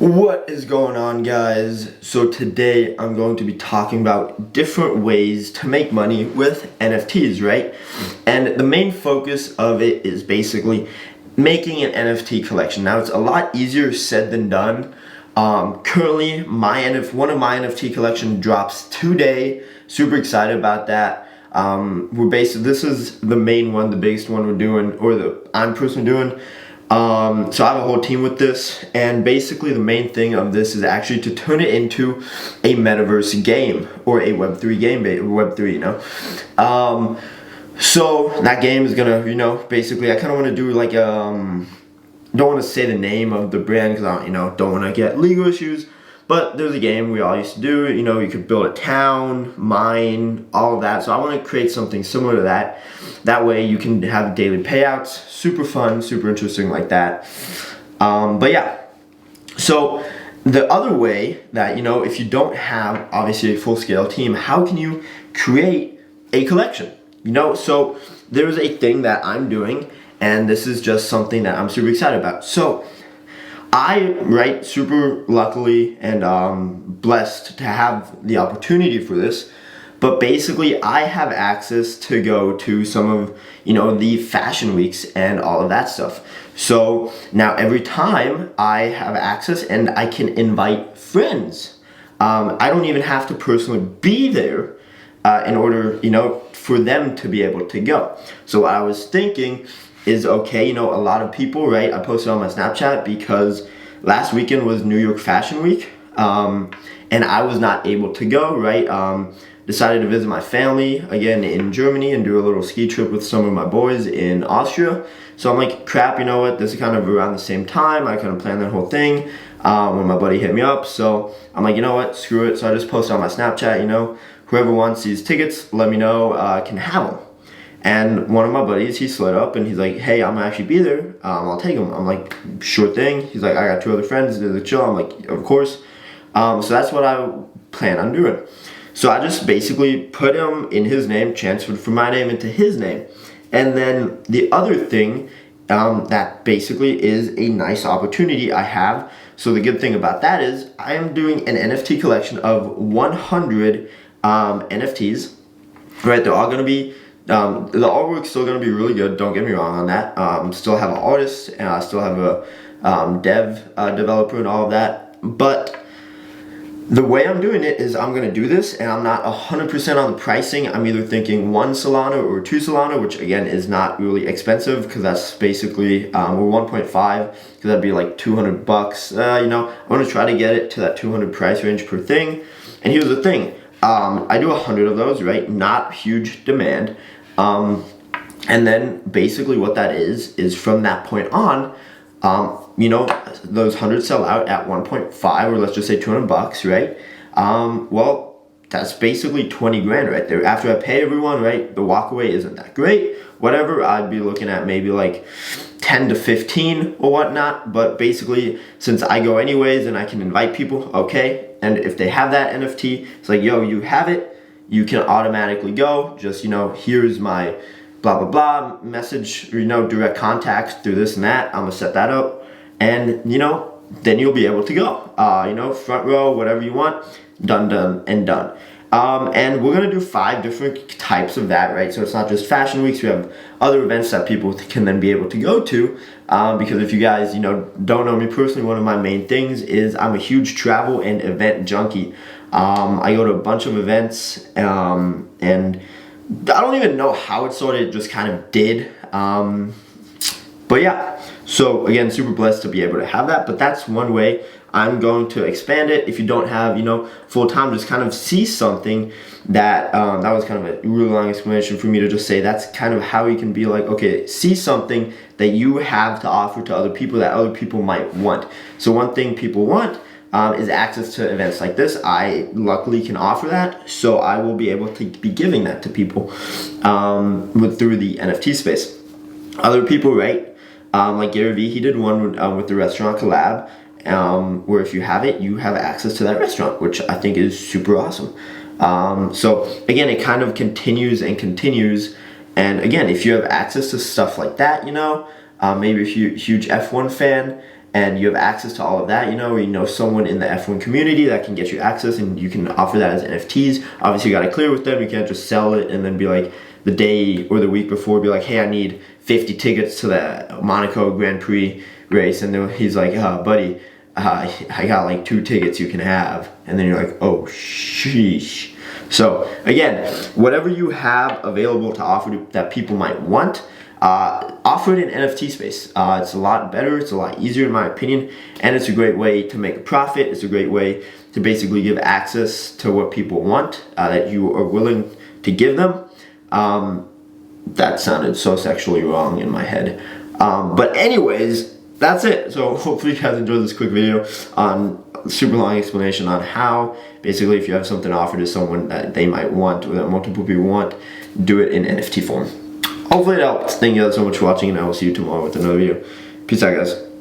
What is going on, guys? So today I'm going to be talking about different ways to make money with NFTs, right? And the main focus of it is basically making an NFT collection. Now, it's a lot easier said than done. Currently, one of my NFT collection drops today. Super excited about that. This is the main one, the biggest one we're doing, or I'm personally doing. So I have a whole team with this, and basically the main thing of this is actually to turn it into a metaverse game, or a Web3 game, Web3, so that game is gonna, basically I kind of want to do like, don't want to say the name of the brand because I don't want to get legal issues, but there's a game we all used to do, you could build a town, mine, all of that. So I want to create something similar to that. That way you can have daily payouts, super fun, super interesting like that. But yeah, so the other way that, if you don't have obviously a full-scale team, how can you create a collection? So there's a thing that I'm doing, and this is just something that I'm super excited about. So super luckily and blessed to have the opportunity for this, but basically I have access to go to some of, the fashion weeks and all of that stuff. So now every time I have access and I can invite friends. I don't even have to personally be there in order, for them to be able to go. So what I was thinking is, okay, a lot of people, right? I posted on my Snapchat because last weekend was New York Fashion Week, and I was not able to go, right? Decided to visit my family again in Germany and do a little ski trip with some of my boys in Austria. So I'm like, crap, you know what? This is kind of around the same time. I kind of planned that whole thing when my buddy hit me up. So I'm like, you know what? Screw it. So I just posted on my Snapchat, whoever wants these tickets, let me know, can have them. And one of my buddies, he slid up and he's like, hey, I'm gonna actually be there. I'll take him. I'm like, sure thing. He's like, I got 2 other friends. They're chill. I'm like, of course. So that's what I plan on doing. So I just basically put him in his name, transferred from my name into his name. And then the other thing that basically is a nice opportunity I have. So the good thing about that is I am doing an NFT collection of 100 NFTs. Right, they're all gonna be. The artwork's still going to be really good, don't get me wrong on that. Still have an artist, and I still have a developer and all of that. But the way I'm doing it is I'm going to do this, and I'm not 100% on the pricing. I'm either thinking 1 Solana or 2 Solana, which again is not really expensive because that's basically, or 1.5, because that'd be like $200. I want to try to get it to that 200 price range per thing. And here's the thing. I do 100 of those, right? Not huge demand. And then basically what that is from that point on, those 100 sell out at 1.5, or let's just say $200, right? Well, that's basically 20 grand right there. After I pay everyone, right? The walkaway isn't that great. Whatever, I'd be looking at maybe like 10 to 15 or whatnot. But basically, since I go anyways and I can invite people, okay. And if they have that NFT, it's like, yo, you have it, you can automatically go. Just, here's my blah, blah, blah message, direct contact through this and that. I'm gonna set that up. And, then you'll be able to go. Front row, whatever you want, done, and done. And we're gonna do 5 different types of that, right? So it's not just fashion weeks. We have other events that people can then be able to go to. Because if you guys, don't know me personally, one of my main things is I'm a huge travel and event junkie. I go to a bunch of events, and I don't even know how it started. It just kind of did. But yeah, so again, super blessed to be able to have that. But that's one way. I'm going to expand it. If you don't have, full time, just kind of see something that, that was kind of a really long explanation for me to just say that's kind of how you can be like, okay, see something that you have to offer to other people that other people might want. So one thing people want is access to events like this. I luckily can offer that, so I will be able to be giving that to people through the NFT space. Other people, right? Like Gary Vee, he did one with the restaurant collab. Where if you have it, you have access to that restaurant, which I think is super awesome. So again, it kind of continues and continues. And again, if you have access to stuff like that, maybe if you're a huge F1 fan and you have access to all of that, you know someone in the F1 community that can get you access, and you can offer that as NFTs. Obviously, you got to clear with them. You can't just sell it and then be like the day or the week before, be like, hey, I need 50 tickets to the Monaco Grand Prix race, and then he's like, buddy, I got like 2 tickets you can have, and then you're like, oh sheesh. So again, whatever you have available to offer that people might want, offer it in NFT space. It's a lot better, it's a lot easier in my opinion, and it's a great way to make a profit. It's a great way to basically give access to what people want, that you are willing to give them. That sounded so sexually wrong in my head. But anyways, that's it. So hopefully you guys enjoyed this quick video on super long explanation on how basically if you have something offered to someone that they might want or that multiple people want, do it in NFT form. Hopefully it helped. Thank you guys so much for watching, and I will see you tomorrow with another video. Peace out, guys.